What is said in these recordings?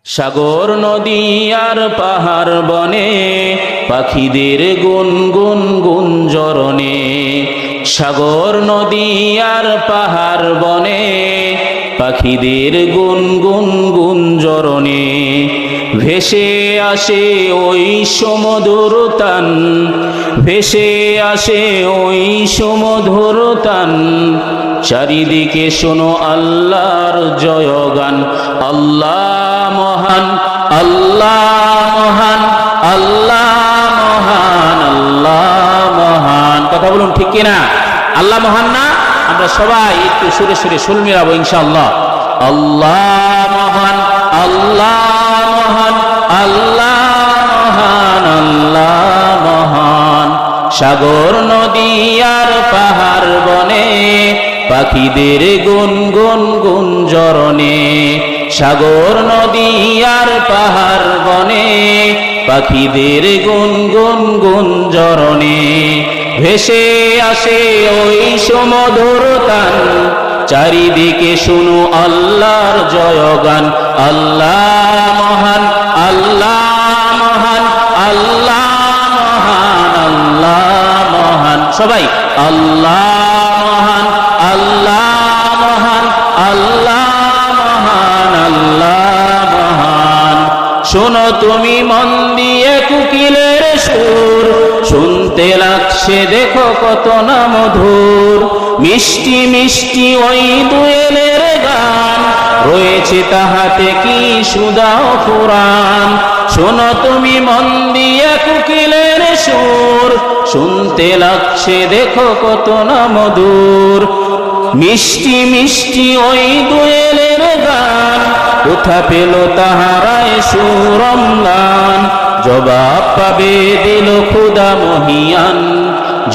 সাগর নদী আর পাহাড় বনে পাখিদের গুনগুন গুঞ্জরণে। সাগর নদী আর পাহাড় বনে পাখিদের গুনগুন গুঞ্জরণে। ভেসে আসে ওই সমুদ্র তান, ভেসে আসে ওই সমুদ্র তান। চারিদিকে শোনো আল্লাহর জয়গান। আল্লাহ মহান, আল্লাহ মহান, আল্লাহ মহান, আল্লাহ মহান। কথা বলুন ঠিক কিনা? আল্লাহ মহান না? আমরা সবাই একটু সুরে সুরে সুর মিলাবো ইনশাআল্লাহ। আল্লাহ মহান, আল্লাহ মহান, আল্লাহ মহান, আল্লাহ মহান। সাগর নদী আর পাহাড় বনে পাখিদের গুনগুন গুঞ্জরণে। সাগর নদী আর পাহাড় বনে পাখিদের গুনগুন গুঞ্জরণে। ভেসে আসে ওই সমুদ্র তান, চারিদিকে শুনো আল্লাহর জয়গান। আল্লাহ মহান, আল্লাহ মহান, আল্লাহ মহান, আল্লাহ মহান। সবাই আল্লাহ মহান, আল্লাহ মহান, আল্লাহ মহান, আল্লাহ মহান। শোনো তুমি মন দিয়ে কোকিলের সুর, শুনতে লাগছে দেখো কত না মধুর। মিষ্টি মিষ্টি ওই দোয়েলের গান, রয়েছে তাহাতে কি সুদাও ফুরান। শোনো তুমি মন দিয়ে কোকিলের সুর, শুনতে লাগছে দেখো কত না মধুর। মিষ্টি মিষ্টি ওই দোয়েলের গান, কোথা পেল তাহারায় সুরম্লান। জবাব পাবে দিল খুদা মহিয়ান,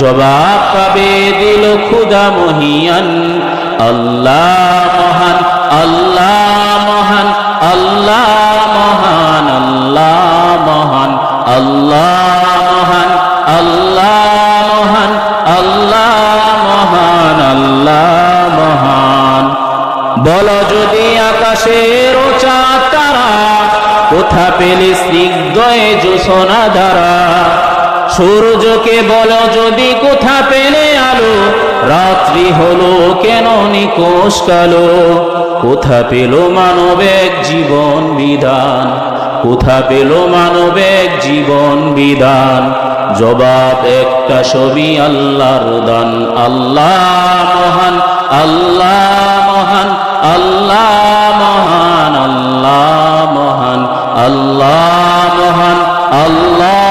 জবাব পাবে দিল খুদা মহিয়ান। আল্লাহ মহান, আল্লাহ মহান, আল্লাহ মহান, আল্লাহ মহান, আল্লাহ মহান, আল্লাহ মহান, আল্লাহ মহান, আল্লাহ মহান। বলো যদি আকাশের চাঁদ তারা, কোথা পেলে স্নিগ্ধয়ে জোছনা ধারা। সূর্যকে বলো যদি কোথা পেলে আলো, রাত্রি হলো কেন নিকোষ কালো। কোথা পেল মানবেক জীবন বিধান, কোথা পেল মানবেক জীবন বিধান। জবাব একটা ছবি আল্লাহর দান। আল্লাহ মহান, আল্লাহ মহান, আল্লাহ মহান, আল্লাহ মহান, আল্লাহ মহান, আল্লাহ